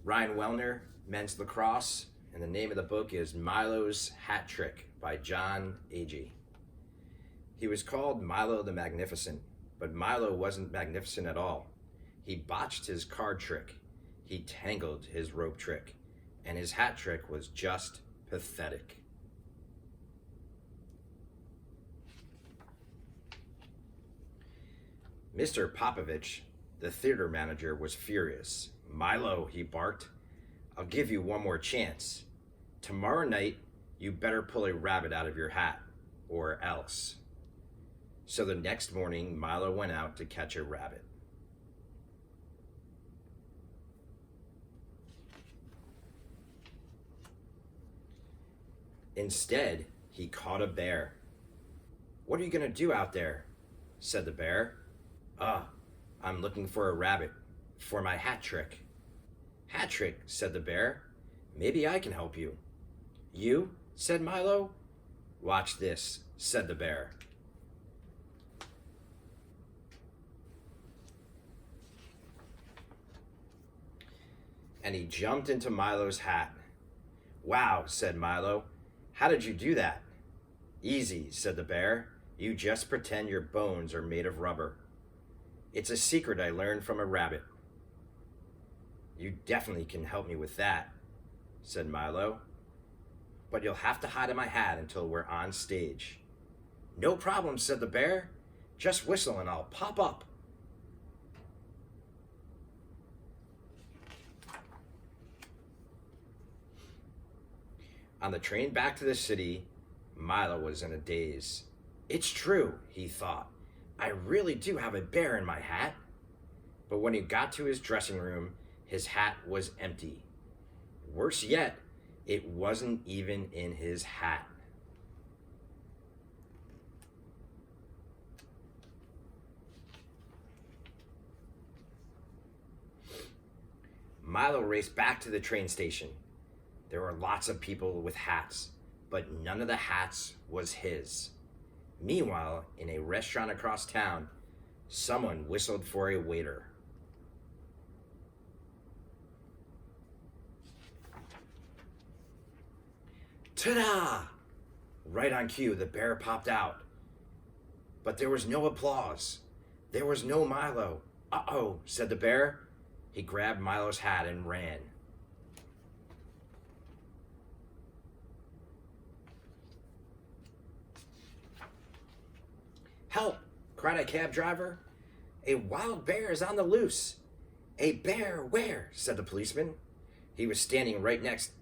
Ryan Wellner, men's lacrosse, and the name of the book is Milo's Hat Trick by John Agee. He was called Milo the Magnificent, but Milo wasn't magnificent at all. He botched his card trick, he tangled his rope trick, and his hat trick was just pathetic. Mr. Popovich, the theater manager, was furious. "Milo," he barked, "I'll give you one more chance. Tomorrow night, you better pull a rabbit out of your hat, or else." So the next morning, Milo went out to catch a rabbit. Instead, he caught a bear. "What are you going to do out there?" said the bear. I'm looking for a rabbit for my hat trick." "Hat trick," said the bear. "Maybe I can help you." "You?" said Milo. "Watch this," said the bear. And he jumped into Milo's hat. "Wow," said Milo. "How did you do that?" "Easy," said the bear. "You just pretend your bones are made of rubber. It's a secret I learned from a rabbit." "You definitely can help me with that," said Milo. "But you'll have to hide in my hat until we're on stage." "No problem," said the bear. "Just whistle and I'll pop up." On the train back to the city, Milo was in a daze. "It's true," he thought. "I really do have a bear in my hat." But when he got to his dressing room, his hat was empty. Worse yet, it wasn't even in his hat. Milo raced back to the train station. There were lots of people with hats, but none of the hats was his. Meanwhile, in a restaurant across town, someone whistled for a waiter. Ta-da! Right on cue, the bear popped out. But there was no applause. There was no Milo. "Uh-oh," said the bear. He grabbed Milo's hat and ran. "Help!" cried a cab driver. "A wild bear is on the loose." "A bear where?" said the policeman. He was standing right next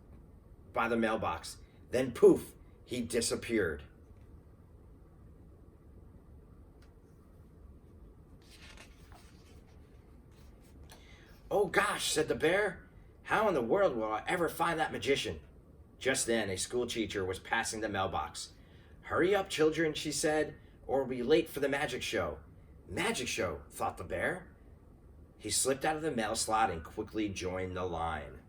by the mailbox. Then poof, he disappeared. "Oh gosh," said the bear. "How in the world will I ever find that magician?" Just then, a school teacher was passing the mailbox. "Hurry up, children," she said, "or we'll be late for the magic show." "Magic show," thought the bear. He slipped out of the mail slot and quickly joined the line.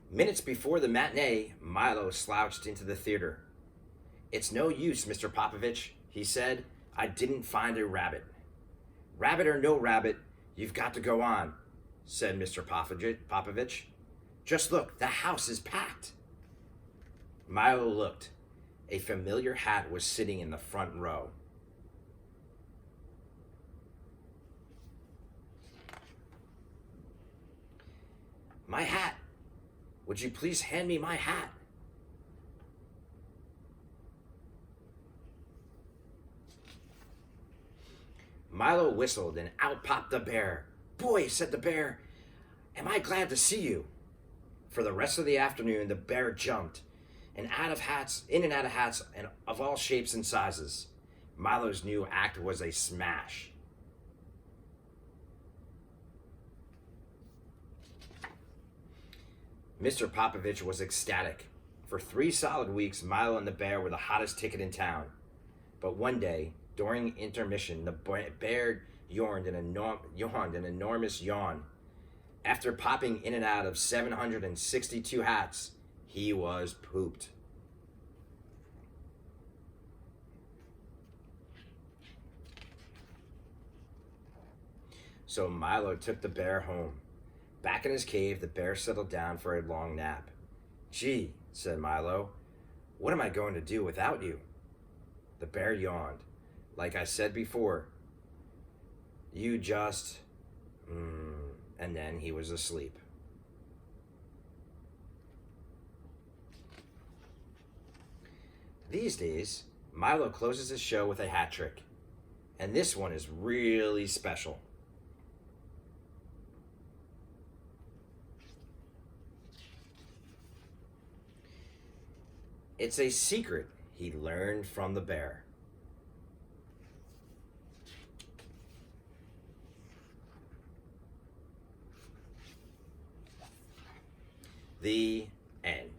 Minutes before the matinee, Milo slouched into the theater. "It's no use, Mr. Popovich," he said. "I didn't find a rabbit." "Rabbit or no rabbit, you've got to go on," said Mr. Popovich. "Just look, the house is packed." Milo looked. A familiar hat was sitting in the front row. "My hat! Would you please hand me my hat?" Milo whistled and out popped the bear. "Boy," said the bear, "am I glad to see you." For the rest of the afternoon, the bear jumped in and out of hats and of all shapes and sizes. Milo's new act was a smash. Mr. Popovich was ecstatic. For 3 solid weeks, Milo and the bear were the hottest ticket in town. But one day, during intermission, the bear yawned an enormous yawn. After popping in and out of 762 hats, he was pooped. So Milo took the bear home. Back in his cave, the bear settled down for a long nap. Gee, said Milo, what am I going to do without you? The bear yawned. Like I said before, you just... And then he was asleep. These days, Milo closes his show with a hat trick. And this one is really special. It's a secret he learned from the bear. The end.